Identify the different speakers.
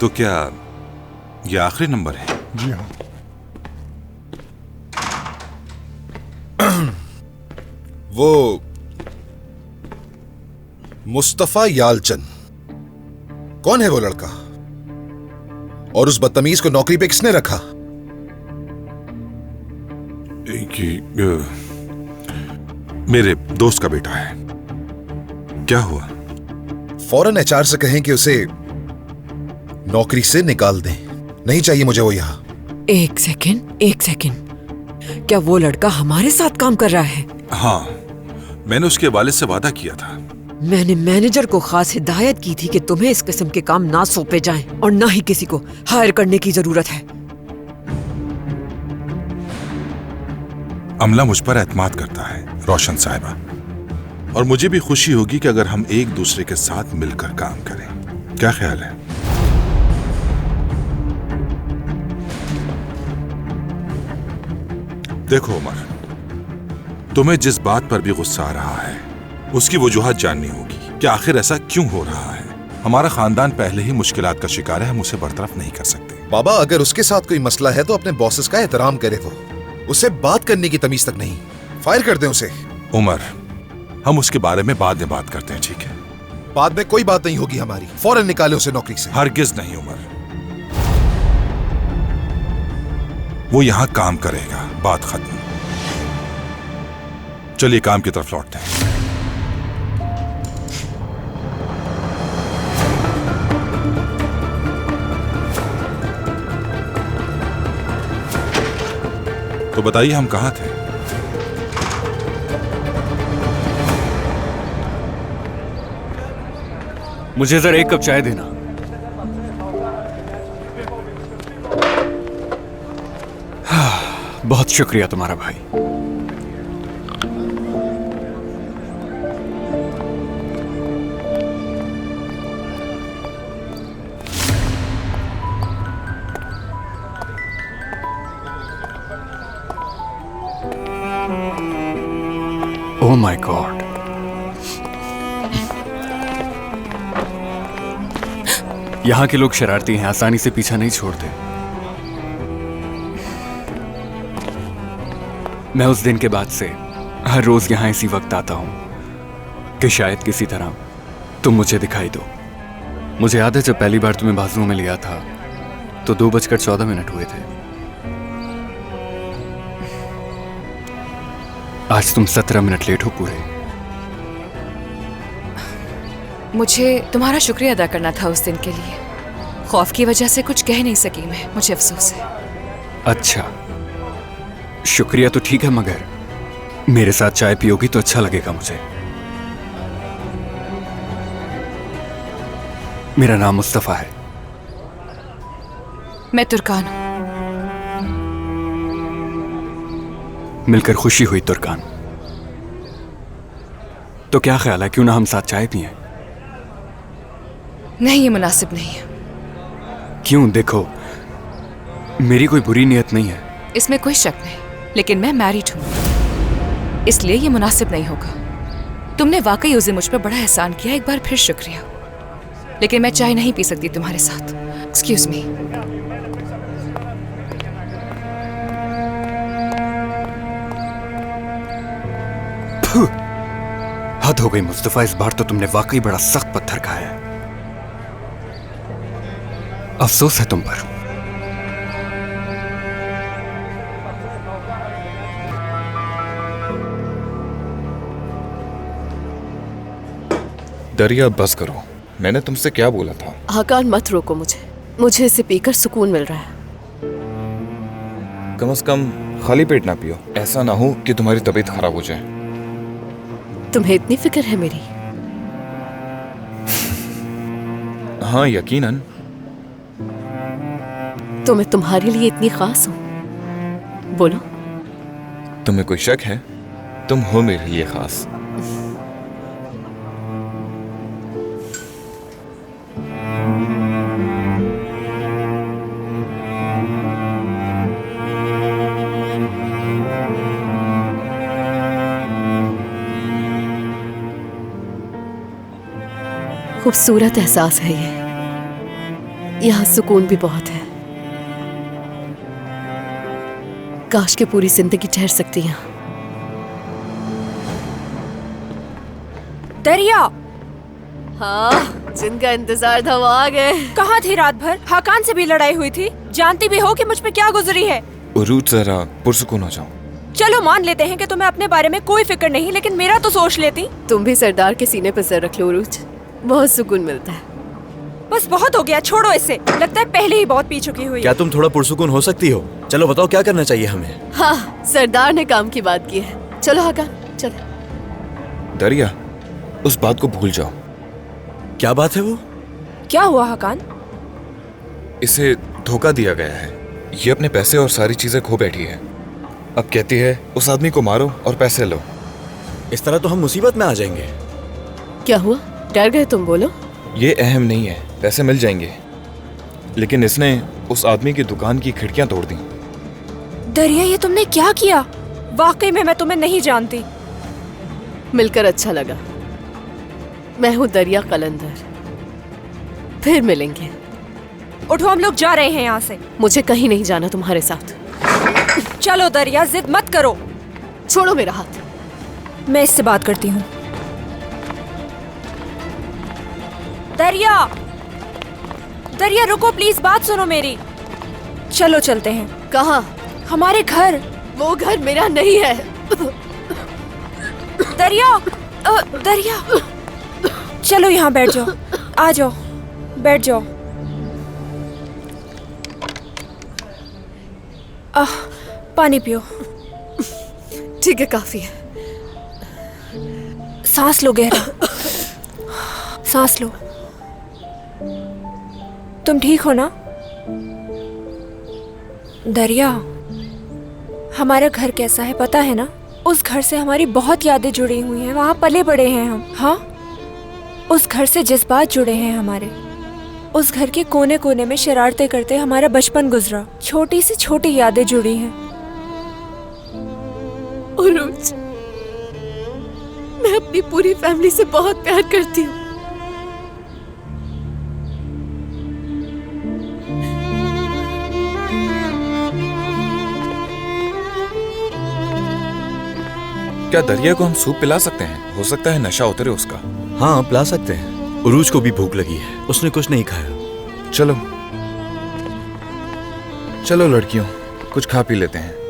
Speaker 1: तो क्या ये आखिरी नंबर है?
Speaker 2: जी हाँ।
Speaker 3: वो मुस्तफा यालचंद, कौन है वो लड़का? और उस बदतमीज को नौकरी पे किसने रखा?
Speaker 1: मेरे दोस्त का बेटा है। क्या हुआ?
Speaker 3: फौरन एचआर से कहें कि उसे नौकरी से निकाल दें। नहीं चाहिए मुझे वो यहां।
Speaker 4: एक सेकंड, क्या वो लड़का हमारे साथ काम कर रहा है?
Speaker 1: हाँ, मैंने उसके वालिद से वादा किया था।
Speaker 4: मैंने मैनेजर को खास हिदायत की थी कि तुम्हें इस किस्म के काम ना सौंपे जाएं और ना ही किसी को हायर करने की जरूरत है।
Speaker 1: अमला मुझ पर एतमाद करता है रोशन साहिबा, और मुझे भी खुशी होगी कि अगर हम एक दूसरे के साथ मिलकर काम करें। क्या ख्याल है? देखो उमर, तुम्हें जिस बात पर भी गुस्सा आ रहा है उसकी वजूहत जाननी होगी कि आखिर ऐसा क्यों हो रहा है। हमारा खानदान पहले ही मुश्किलात का शिकार है, हम उसे बरतरफ नहीं कर सकते।
Speaker 3: बाबा, अगर उसके साथ कोई मसला है तो अपने बॉसेस का एहतराम करे। तो उसे बात करने की तमीज तक नहीं। फायर कर दें उसे।
Speaker 1: उमर, हम उसके बारे में बाद में बात करते हैं, ठीक है?
Speaker 3: बाद में कोई बात नहीं होगी हमारी। फौरन निकाले उसे नौकरी से।
Speaker 1: हरगिज नहीं उमर, वो यहां काम करेगा, बात खत्म। चलिए काम की तरफ लौटते हैं। तो बताइए हम कहां थे?
Speaker 5: मुझे जरा एक कप चाय देना। बहुत शुक्रिया तुम्हारा भाई। ओह माय गॉड, यहां के लोग शरारती हैं, आसानी से पीछा नहीं छोड़ते। मैं उस दिन के बाद से हर रोज यहां इसी वक्त आता हूं कि शायद किसी तरह तुम मुझे दिखाई दो। मुझे याद है जब पहली बार तुम्हें बाजुओं में लिया था तो 2:14 हुए थे। आज तुम 17 मिनट लेट हो पूरे।
Speaker 6: मुझे तुम्हारा शुक्रिया अदा करना था उस दिन के लिए। खौफ की वजह से कुछ कह नहीं सकी मैं, मुझे अफसोस है।
Speaker 5: अच्छा, शुक्रिया तो ठीक है, मगर मेरे साथ चाय पियोगी तो अच्छा लगेगा मुझे। मेरा नाम मुस्तफा है।
Speaker 6: मैं तुर्कान हूं।
Speaker 5: मिलकर खुशी हुई तुर्कान। तो क्या ख्याल है, क्यों ना हम साथ चाय पिएं?
Speaker 6: नहीं, ये मुनासिब नहीं है।
Speaker 5: क्यों? देखो, मेरी कोई बुरी नियत नहीं है।
Speaker 6: इसमें कोई शक नहीं, लेकिन मैं मैरिड हूं, इसलिए ये मुनासिब नहीं होगा। तुमने वाकई उस दिन मुझ पर बड़ा एहसान किया, एक बार फिर शुक्रिया। लेकिन मैं चाय नहीं पी सकती तुम्हारे साथ। Excuse me.
Speaker 5: हद हो गई मुस्तफा, इस बार तो तुमने वाकई बड़ा सख्त पत्थर खाया है। अफसोस है तुम पर।
Speaker 7: दरिया, बस करो। मैंने तुमसे क्या बोला था?
Speaker 8: हाकान, मत रोको मुझे इसे पीकर सुकून मिल रहा है।
Speaker 7: कम से कम खाली पेट ना पियो, ऐसा ना हो कि तुम्हारी तबीयत खराब हो जाए।
Speaker 8: तुम्हें इतनी फिक्र है मेरी?
Speaker 7: हाँ, यकीनन।
Speaker 8: तो मैं तुम्हारे लिए इतनी खास हूं? बोलो।
Speaker 7: तुम्हें कोई शक है? तुम हो मेरे लिए खास।
Speaker 8: खूबसूरत एहसास है यहाँ सुकून भी बहुत है। काश के पूरी जिंदगी ठहर सकती यहाँ।
Speaker 2: दरिया,
Speaker 8: हाँ, जिनका इंतजार था वो आ गए।
Speaker 2: कहाँ थी रात भर? हाकान से भी लड़ाई हुई थी। जानती भी हो कि मुझ पे क्या गुजरी है।
Speaker 7: उरूज जरा पुरसुकून हो जाओ।
Speaker 2: चलो मान लेते हैं कि तुम्हें अपने बारे में कोई फिक्र नहीं, लेकिन मेरा तो सोच लेती।
Speaker 8: तुम भी सरदार के सीने पर सर रख लो उरूज, बहुत सुकून मिलता है।
Speaker 2: बस बहुत हो गया, छोड़ो इसे। लगता है पहले ही बहुत पी चुकी हुई।
Speaker 9: क्या तुम थोड़ा पुरसुकून हो सकती हो? चलो बताओ क्या करना चाहिए हमें।
Speaker 8: हाँ, सरदार ने काम की बात की है। चलो हाकान, चलो।
Speaker 7: दरिया, उस बात को भूल जाओ।
Speaker 9: क्या बात है वो?
Speaker 2: क्या हुआ हाकान?
Speaker 7: इसे धोखा दिया गया है। ये अपने पैसे और सारी चीजें खो बैठी है। अब कहती है उस आदमी को मारो और पैसे लो।
Speaker 9: इस तरह तो हम मुसीबत में आ जाएंगे।
Speaker 8: क्या हुआ? डर गए तुम? बोलो।
Speaker 7: ये अहम नहीं है, पैसे मिल जाएंगे। लेकिन इसने उस आदमी की दुकान की खिड़कियां तोड़ दी।
Speaker 2: दरिया, ये तुमने क्या किया? वाकई में मैं तुम्हें नहीं जानती।
Speaker 8: मिलकर अच्छा लगा। मैं हूँ दरिया कलंदर। फिर मिलेंगे।
Speaker 2: उठो, हम लोग जा रहे हैं यहाँ से।
Speaker 8: मुझे कहीं नहीं जाना तुम्हारे साथ।
Speaker 2: चलो दरिया, जिद मत करो।
Speaker 8: छोड़ो मेरा हाथ।
Speaker 2: मैं इससे बात करती हूँ। दरिया, दरिया रुको प्लीज, बात सुनो मेरी। चलो चलते हैं।
Speaker 8: कहाँ?
Speaker 2: हमारे घर।
Speaker 8: वो घर मेरा नहीं है।
Speaker 2: दरिया, दरिया, चलो यहाँ बैठ जाओ। आ जाओ, बैठ जाओ। पानी पियो।
Speaker 8: ठीक है, काफी है।
Speaker 2: सांस लो गहरा, सांस लो। तुम ठीक हो ना? दरिया, हमारा घर कैसा है पता है ना? उस घर से हमारी बहुत यादें जुड़ी हुई हैं। वहाँ पले बड़े हैं हम। हाँ, उस घर से जज्बात जुड़े हैं हमारे। उस घर के कोने कोने में शरारतें करते हमारा बचपन गुजरा। छोटी से छोटी यादें जुड़ी हैं।
Speaker 8: उरूज, मैं अपनी पूरी फैमिली से बहुत प्यार करती हूँ।
Speaker 7: क्या दरिया को हम सूप पिला सकते हैं? हो सकता है नशा उतरे उसका।
Speaker 9: हाँ, पिला सकते हैं। उरूज को भी भूख लगी है, उसने कुछ नहीं खाया।
Speaker 7: चलो चलो लड़कियों, कुछ खा पी लेते हैं।